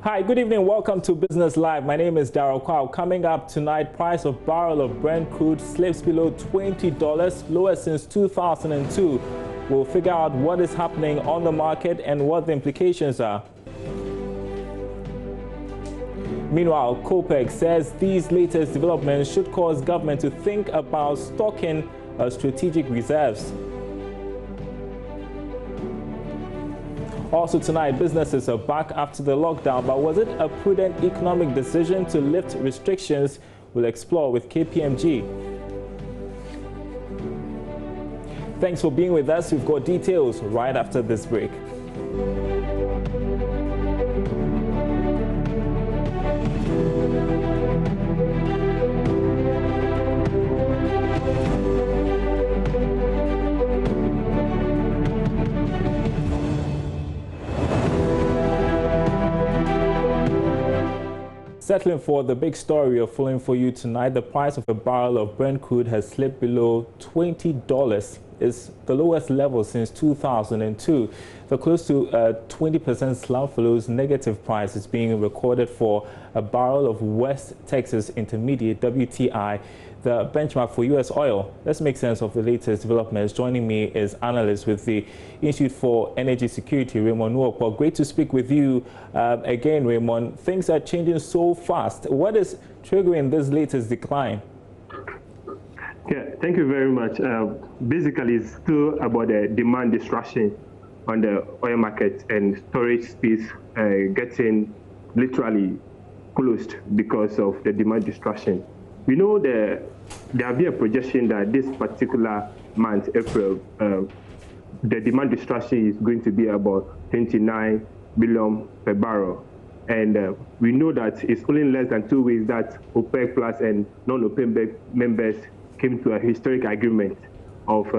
Hi, good evening. Welcome to Business Live. My name is Darrell Kwao. Coming up tonight, price of barrel of Brent crude slips below $20, lowest since 2002. We'll figure out what is happening on the market and what the implications are. Meanwhile, COPEC says these latest developments should cause government to think about stocking strategic reserves. Also tonight, businesses are back after the lockdown, but was it a prudent economic decision to lift restrictions? We'll explore with KPMG. Thanks for being with us. We've got details right after this break. Settling for the big story of following for you tonight, the price of a barrel of Brent crude has slipped below $20. It's the lowest level since 2002. The close to 20% slump follows negative prices being recorded for a barrel of West Texas Intermediate WTI, the benchmark for U.S. oil. Let's make sense of the latest developments. Joining me is analyst with the Institute for Energy Security, Raymond Nwokpo. Great to speak with you again, Raymond. Things are changing so fast. What is triggering this latest decline? Yeah, thank you very much. Basically, it's still about the demand destruction on the oil market and storage space getting literally closed because of the demand destruction. We know there will be a projection that this particular month, April, the demand destruction is going to be about 29 billion per barrel. And we know that it's only less than 2 weeks that OPEC Plus and non-OPEC members came to a historic agreement of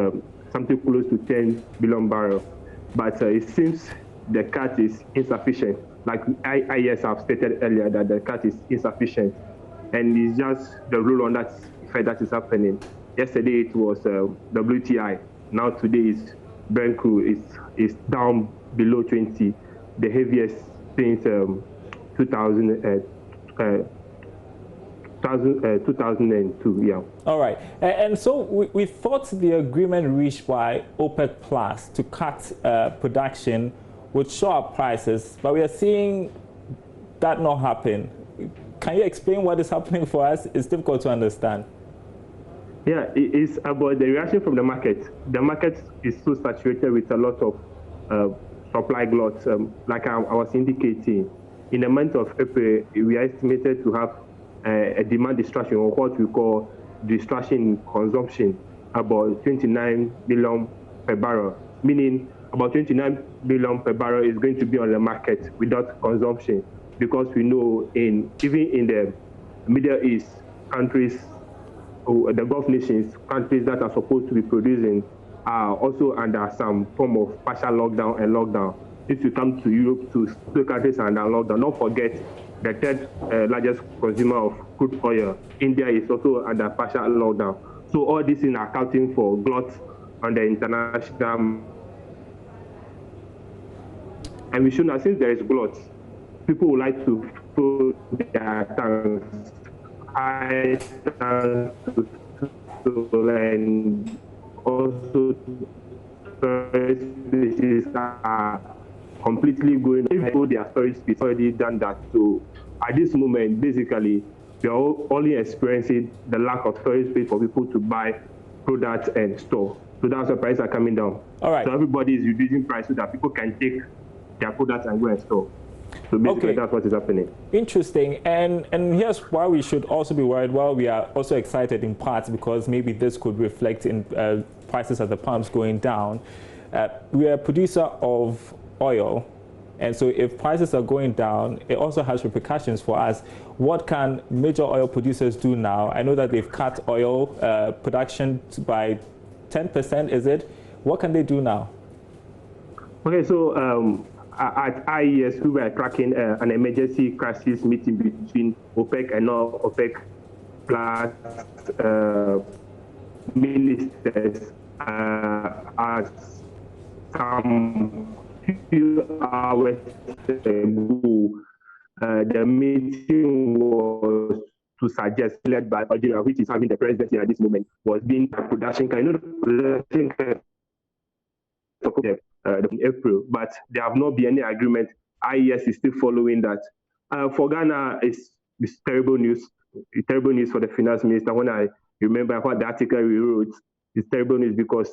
something close to 10 billion barrels. But it seems the cut is insufficient. Like IES have stated earlier that the cut is insufficient. And it's just the rule on that effect that is happening. Yesterday it was WTI. Now today is Brent crude. It's down below 20, the heaviest since 2002. Yeah. All right. And so we thought the agreement reached by OPEC Plus to cut production would show up prices, but we are seeing that not happen. Can you explain what is happening for us? It's difficult to understand. Yeah, it's about the reaction from the market. The market is so saturated with a lot of supply gluts. Like I was indicating, in the month of April, we are estimated to have a demand destruction, or what we call destruction in consumption, about 29 billion per barrel, meaning about 29 billion per barrel is going to be on the market without consumption. Because we know even in the Middle East countries, the Gulf nations, countries that are supposed to be producing are also under some form of partial lockdown and lockdown. If you come to Europe, to countries under lockdown, don't forget the third largest consumer of crude oil, India, is also under partial lockdown. So all this is accounting for glut on the international. And we should know, since there is glut, people would like to put their tanks high and also storage spaces are completely going. People, their storage space already done that. So at this moment, basically, they're only experiencing the lack of storage space for people to buy products and store. So that's why prices are coming down. All right. So everybody is reducing price so that people can take their products and go and store. So basically, that's what is happening. Interesting. And here's why we should also be worried. Well, we are also excited in part because maybe this could reflect in prices at the pumps going down. We are a producer of oil. And so if prices are going down, it also has repercussions for us. What can major oil producers do now? I know that they've cut oil production by 10%, is it? What can they do now? Okay, so at IES, we were tracking an emergency crisis meeting between OPEC and non-OPEC Plus ministers as some few hours ago. the meeting was to suggest, led by Algeria, which is having the presidency at this moment, was being a production kind of production in April, but there have not been any agreement. IES is still following that. For Ghana, it's terrible news. It's terrible news for the finance minister. When I remember what the article we wrote, it's terrible news because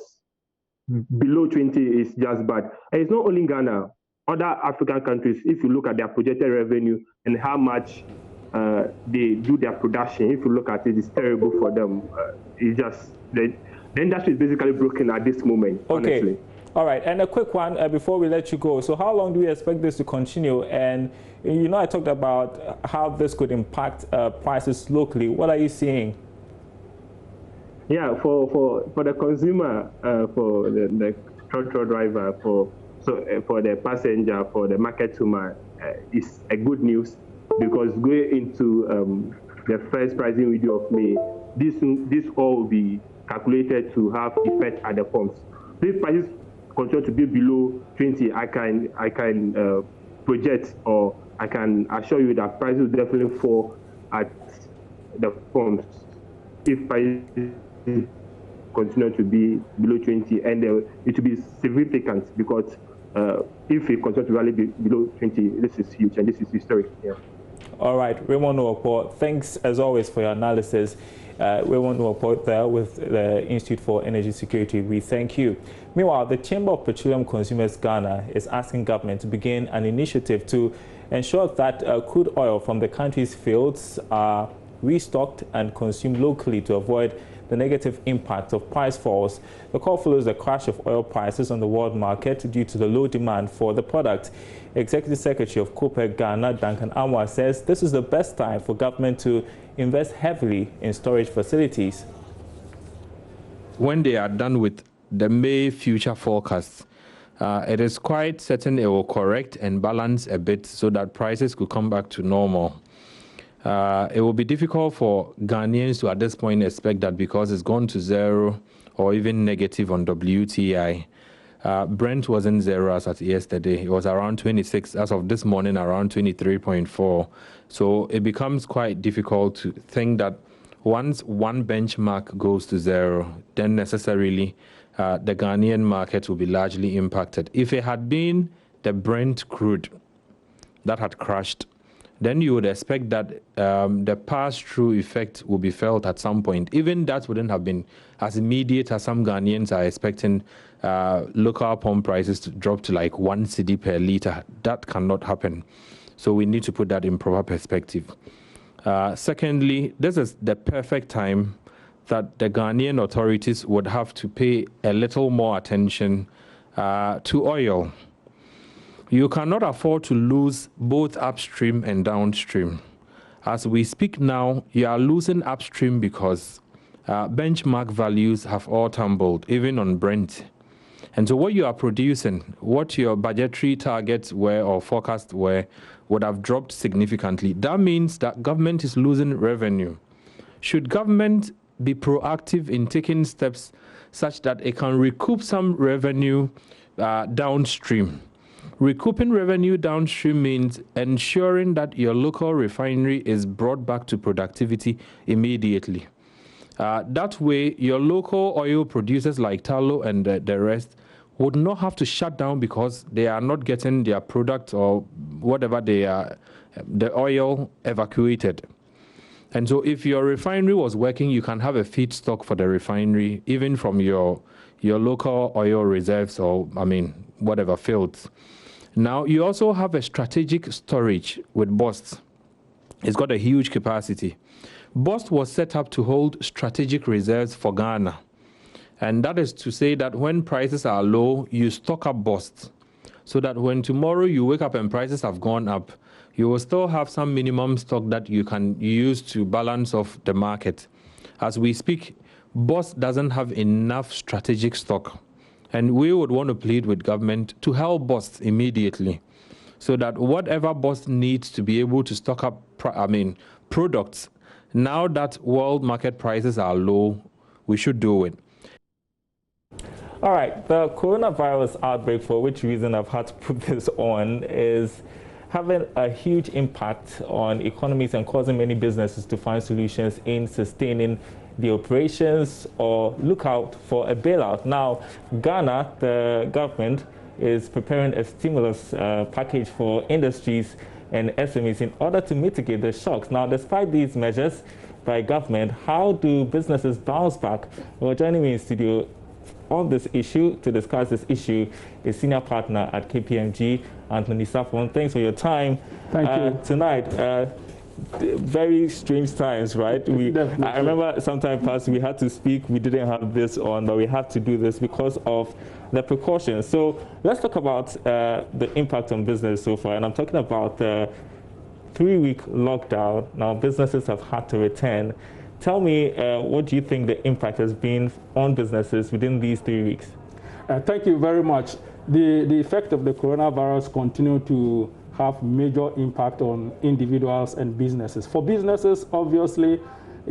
below 20 is just bad. And it's not only Ghana. Other African countries, if you look at their projected revenue and how much they do their production, if you look at it, it's terrible for them. It's just, the industry is basically broken at this moment, honestly. All right, and a quick one before we let you go. So how long do we expect this to continue? And you know, I talked about how this could impact prices locally. What are you seeing? Yeah, for the consumer, for the truck driver, for the passenger, for the market woman, it's a good news because going into the first pricing window of May, this all will be calculated to have effect at the pumps. If prices continue to be below 20, I can project, or I can assure you that prices will definitely fall at the pumps if prices continue to be below 20, and it will be significant because if it continues to rally below 20, this is huge and this is historic. Yeah. All right, Raymond Nwokpo, thanks as always for your analysis. Raymond Nwokpo there with the Institute for Energy Security. We thank you. Meanwhile, the Chamber of Petroleum Consumers Ghana is asking government to begin an initiative to ensure that crude oil from the country's fields are restocked and consumed locally to avoid the negative impact of price falls. The call follows the crash of oil prices on the world market due to the low demand for the product. Executive Secretary of COPEC Ghana, Duncan Anwar, says this is the best time for government to invest heavily in storage facilities. When they are done with the May future forecasts, it is quite certain it will correct and balance a bit so that prices could come back to normal. It will be difficult for Ghanaians to at this point expect that because it's gone to zero or even negative on WTI. Brent wasn't zero as of yesterday. It was around 26. As of this morning, around 23.4. So it becomes quite difficult to think that once one benchmark goes to zero, then necessarily the Ghanaian market will be largely impacted. If it had been the Brent crude that had crashed, then you would expect that the pass-through effect will be felt at some point. Even that wouldn't have been as immediate as some Ghanaians are expecting local pump prices to drop to like 1 cedi per litre. That cannot happen. So we need to put that in proper perspective. Secondly, this is the perfect time that the Ghanaian authorities would have to pay a little more attention to oil. You cannot afford to lose both upstream and downstream. As we speak now, you are losing upstream because benchmark values have all tumbled, even on Brent. And so what you are producing, what your budgetary targets were or forecasts were, would have dropped significantly. That means that government is losing revenue. Should government be proactive in taking steps such that it can recoup some revenue downstream? Recouping revenue downstream means ensuring that your local refinery is brought back to productivity immediately. That way, your local oil producers like Tallow and the rest would not have to shut down because they are not getting their product or whatever the oil evacuated. And so if your refinery was working, you can have a feedstock for the refinery, even from your local oil reserves or, whatever fields. Now, you also have a strategic storage with BOST. It's got a huge capacity. BOST was set up to hold strategic reserves for Ghana. And that is to say that when prices are low, you stock up BOST. So that when tomorrow you wake up and prices have gone up, you will still have some minimum stock that you can use to balance off the market. As we speak, BOST doesn't have enough strategic stock. And we would want to plead with government to help BOST immediately so that whatever BOST needs to be able to stock up products, now that world market prices are low, we should do it. All right, the coronavirus outbreak, for which reason I've had to put this on, is having a huge impact on economies and causing many businesses to find solutions in sustaining the operations or look out for a bailout. Now, Ghana, the government, is preparing a stimulus package for industries and SMEs in order to mitigate the shocks. Now, despite these measures by government, how do businesses bounce back? Well, joining me in studio on this issue to discuss this issue is senior partner at KPMG, Anthony Safon. Thanks for your time. Thank you. Tonight, very strange times, right? I remember sometime past we had to speak, we didn't have this on, but we had to do this because of the precautions. So let's talk about the impact on business so far, and I'm talking about the 3-week lockdown. Now businesses have had to return. Tell me, what do you think the impact has been on businesses within these 3 weeks? Thank you very much. The effect of the coronavirus continue to have major impact on individuals and businesses. For businesses, obviously,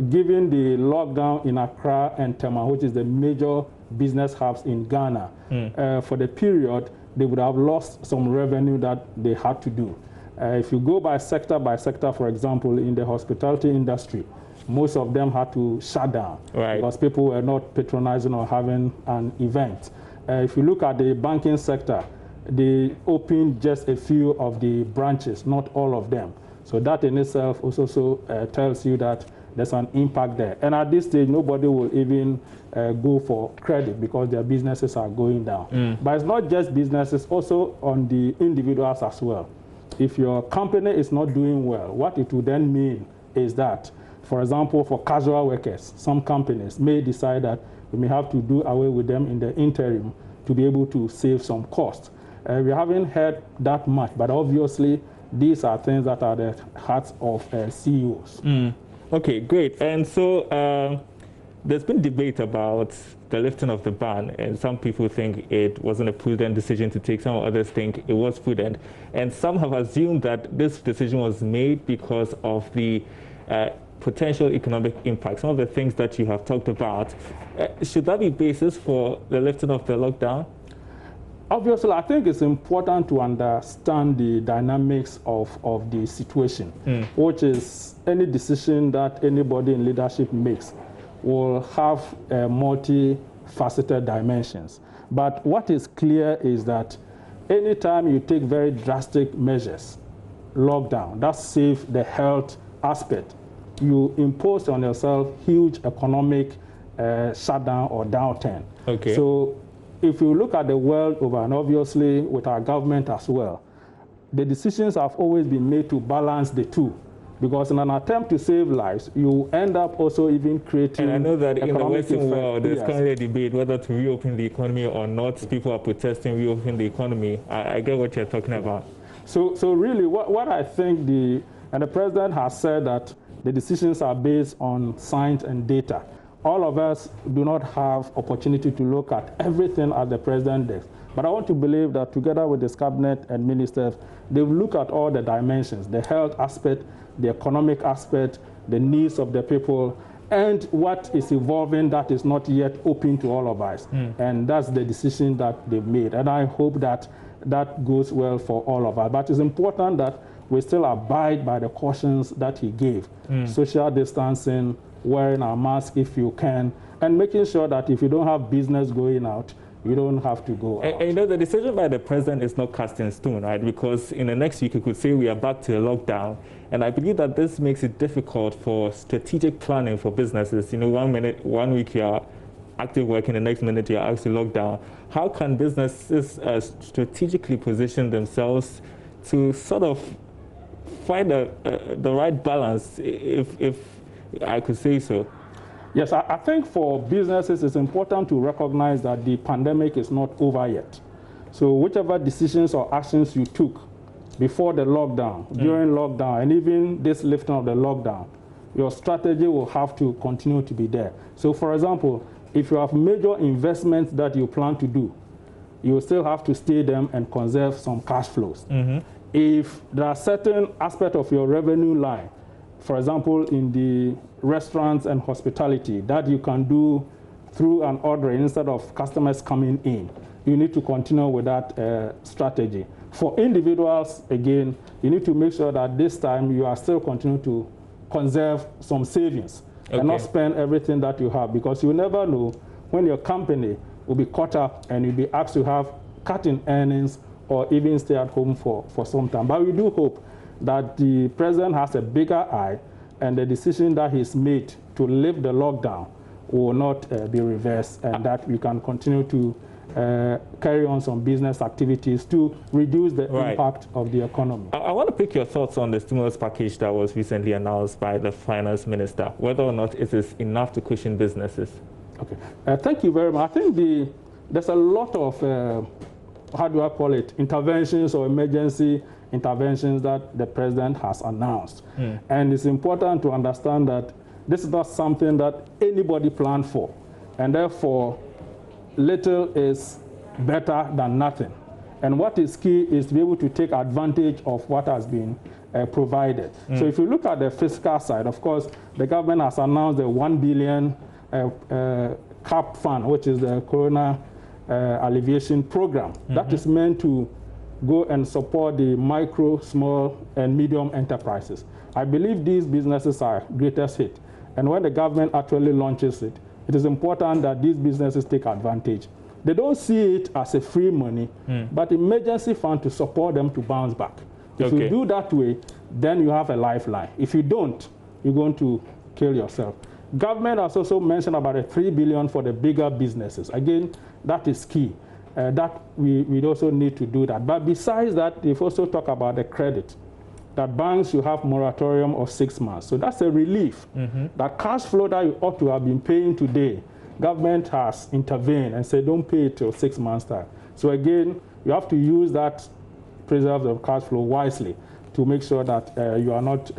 given the lockdown in Accra and Tema, which is the major business hubs in Ghana, for the period, they would have lost some revenue that they had to do. If you go by sector, for example, in the hospitality industry, most of them had to shut down because people were not patronizing or having an event. If you look at the banking sector, they opened just a few of the branches, not all of them. So that in itself also tells you that there's an impact there. And at this stage, nobody will even go for credit because their businesses are going down. But it's not just businesses, also on the individuals as well. If your company is not doing well, what it would then mean is that, for example, for casual workers, some companies may decide that we may have to do away with them in the interim to be able to save some costs. We haven't heard that much, but obviously these are things that are the hearts of CEOs. Okay, great. And so there's been debate about the lifting of the ban, and some people think it wasn't a prudent decision to take, some others think it was prudent. And some have assumed that this decision was made because of the potential economic impact, some of the things that you have talked about. Should that be basis for the lifting of the lockdown? Obviously, I think it's important to understand the dynamics of the situation, which is any decision that anybody in leadership makes will have multifaceted dimensions. But what is clear is that anytime you take very drastic measures, lockdown, that saves the health aspect, you impose on yourself huge economic shutdown or downturn. Okay. So if you look at the world over, and obviously with our government as well, the decisions have always been made to balance the two. Because in an attempt to save lives, you end up also even creating. And I know that in the Western world, there's currently a debate whether to reopen the economy or not. People are protesting reopening the economy. I get what you're talking about. So really, what I think and the president has said that the decisions are based on science and data. All of us do not have opportunity to look at everything as the president does. But I want to believe that together with his cabinet and ministers, they will look at all the dimensions, the health aspect, the economic aspect, the needs of the people, and what is evolving that is not yet open to all of us. And that's the decision that they've made. And I hope that that goes well for all of us. But it's important that we still abide by the cautions that he gave. Social distancing, wearing a mask if you can, and making sure that if you don't have business going out, you don't have to go out. And you know, the decision by the president is not cast in stone, right? Because in the next week, you could say we are back to a lockdown. And I believe that this makes it difficult for strategic planning for businesses. You know, 1 week you are active working, the next minute you are actually locked down. How can businesses strategically position themselves to sort of find the right balance, if I could say so? Yes, I think for businesses, it's important to recognize that the pandemic is not over yet. So whichever decisions or actions you took before the lockdown, during lockdown, and even this lifting of the lockdown, your strategy will have to continue to be there. So for example, if you have major investments that you plan to do, you will still have to stay them and conserve some cash flows. If there are certain aspects of your revenue line, for example, in the restaurants and hospitality, that you can do through an order instead of customers coming in, you need to continue with that strategy. For individuals, again, you need to make sure that this time you are still continuing to conserve some savings and not spend everything that you have, because you never know when your company will be caught up and you'll be asked to have cut in earnings or even stay at home for some time. But we do hope that the president has a bigger eye and the decision that he's made to lift the lockdown will not be reversed, and that we can continue to carry on some business activities to reduce the impact of the economy. I want to pick your thoughts on the stimulus package that was recently announced by the finance minister, whether or not it is enough to cushion businesses. Okay, thank you very much. I think there's a lot of, how do I call it, interventions or emergency interventions that the president has announced. And it's important to understand that this is not something that anybody planned for, and therefore little is better than nothing. And what is key is to be able to take advantage of what has been provided. So if you look at the fiscal side, of course, the government has announced the 1 billion CAP fund, which is the Corona Alleviation Program. That is meant to go and support the micro, small, and medium enterprises. I believe these businesses are greatest hit. And when the government actually launches it, it is important that these businesses take advantage. They don't see it as a free money, but emergency fund to support them to bounce back. If you do that way, then you have a lifeline. If you don't, you're going to kill yourself. Government has also mentioned about a 3 billion for the bigger businesses. Again, that is key. That we also need to do that. But besides that, they've also talked about the credit, that banks should have moratorium of 6 months. So that's a relief. That cash flow that you ought to have been paying today, government has intervened and said don't pay it till 6 months time. So again, you have to use that preserve the cash flow wisely to make sure that you are not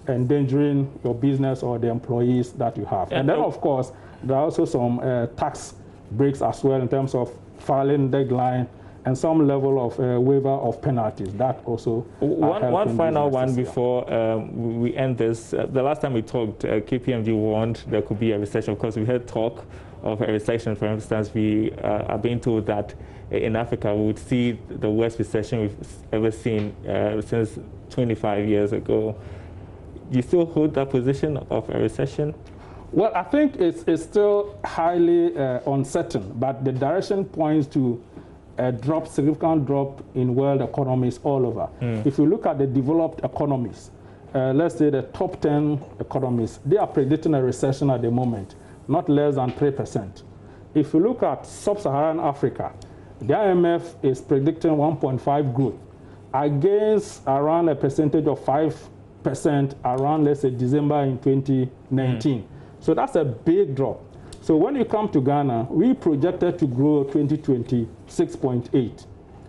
endangering your business or the employees that you have. And then, of course, there are also some tax breaks as well in terms of filing deadline and some level of waiver of penalties. That also one final one before we end this. The last time we talked, KPMG warned there could be a recession. Of course, we heard talk of a recession. For instance, we are being told that in Africa we would see the worst recession we've ever seen since 25 years ago. You still hold that position of a recession? Well, I think it's still highly uncertain, but the direction points to a significant drop in world economies all over. If you look at the developed economies, let's say the top 10 economies, they are predicting a recession at the moment, not less than 3%. If you look at sub-Saharan Africa, the IMF is predicting 1.5 growth against around a percentage of 5% around, let's say, December in 2019. So that's a big drop. So when you come to Ghana, we projected to grow 2020 6.8.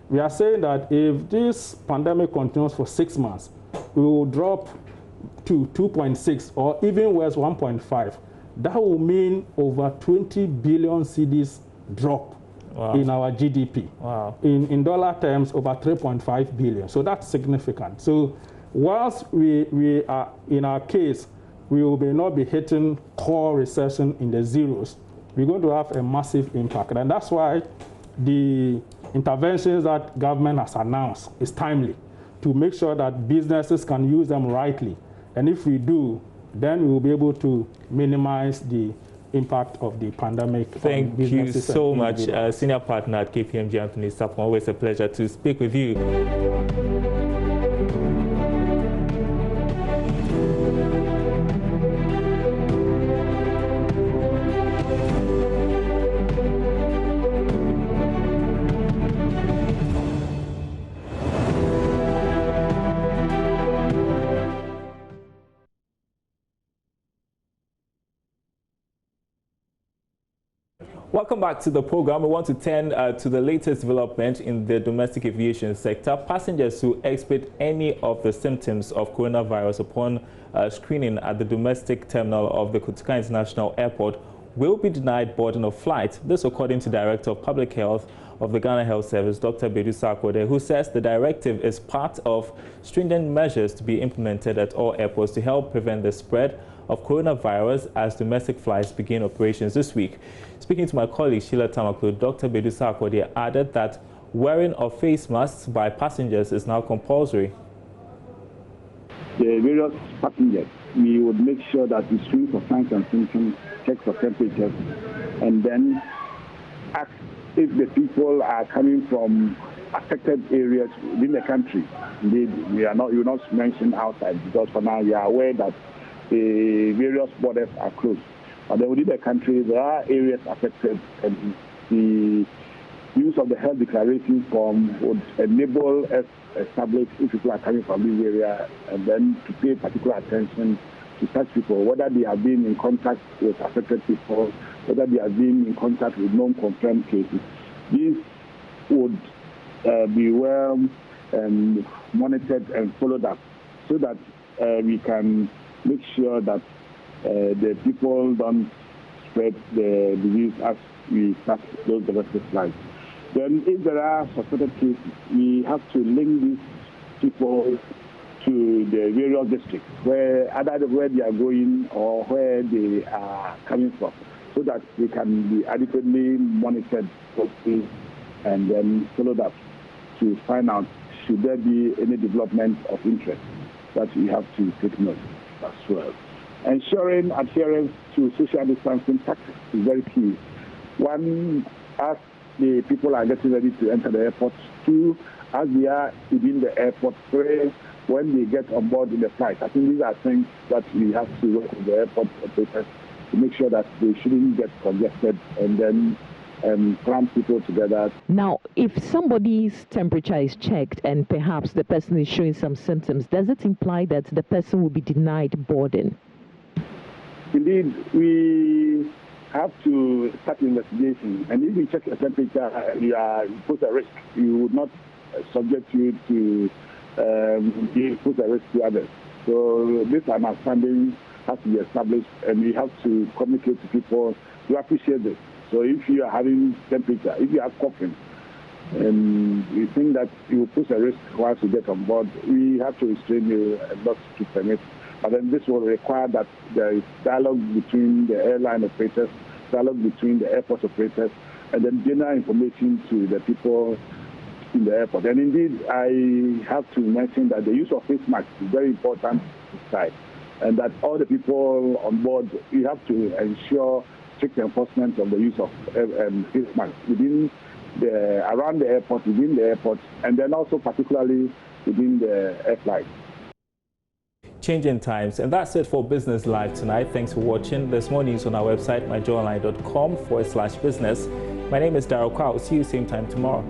We are saying that if this pandemic continues for 6 months, we will drop to 2.6 or even worse 1.5. That will mean over 20 billion cedis drop in our GDP. In dollar terms, over 3.5 billion. So that's significant. So whilst we are, in our case, we may not be hitting core recession in the zeros, we're going to have a massive impact. And that's why the interventions that government has announced is timely to make sure that businesses can use them rightly. And if we do, then we will be able to minimize the impact of the pandemic. Thank you so much, Senior Partner at KPMG, Anthony Sapon. Always a pleasure to speak with you. Welcome back to the program. We want to turn to the latest development in the domestic aviation sector. Passengers who exhibit any of the symptoms of coronavirus upon screening at the domestic terminal of the Kotoka International Airport will be denied boarding of flight. This according to Director of Public Health of the Ghana Health Service, Dr. Bedu Sarkodie, who says the directive is part of stringent measures to be implemented at all airports to help prevent the spread of coronavirus as domestic flights begin operations this week. Speaking to my colleague Sheila Tamaklo, Dr. Bedusa Akode added that wearing of face masks by passengers is now compulsory. The various passengers, we would make sure that we screen for signs and symptoms, check for temperatures, and then ask if the people are coming from affected areas within the country. Indeed, we will not mention outside, because for now we are aware that the various borders are closed. But then within the country, there are areas affected, and the use of the health declaration form would enable us to establish if people are coming from this area, and then to pay particular attention to such people, whether they have been in contact with affected people, whether they have been in contact with non-confirmed cases. This would be well monitored and followed up, so that we can make sure that the people don't spread the disease as we start those domestic flights. Then if there are suspected cases, we have to link these people to the various districts either where they are going or where they are coming from, so that they can be adequately monitored closely and then followed up to find out should there be any development of interest that we have to take note as well. Ensuring adherence to social distancing practice is very key. One, as the people are getting ready to enter the airport. Two, as they are within the airport. Three, when they get on board in the flight. I think these are things that we have to work with the airport operators to make sure that they shouldn't get congested, and then cram people together. Now, if somebody's temperature is checked and perhaps the person is showing some symptoms, does it imply that the person will be denied boarding? Indeed, we have to start investigation, and if you check your temperature, you put a risk. You would not subject you to put a risk to others. So this understanding has to be established, and we have to communicate to people to appreciate this. So if you are having temperature, if you are coughing, and you think that you will put a risk once you get on board, we have to restrain you and not to permit. But then this will require that there is dialogue between the airline operators, dialogue between the airport operators, and then general information to the people in the airport. And indeed, I have to mention that the use of face masks is very important this side, and that all the people on board, we have to ensure strict enforcement of the use of face masks around the airport, within the airport, and then also particularly within the air flight. Changing times, and that's it for Business Live tonight. Thanks for watching. There's more news on our website, myjoyonline.com/business. My name is Darryl Kwa. I'll see you same time tomorrow.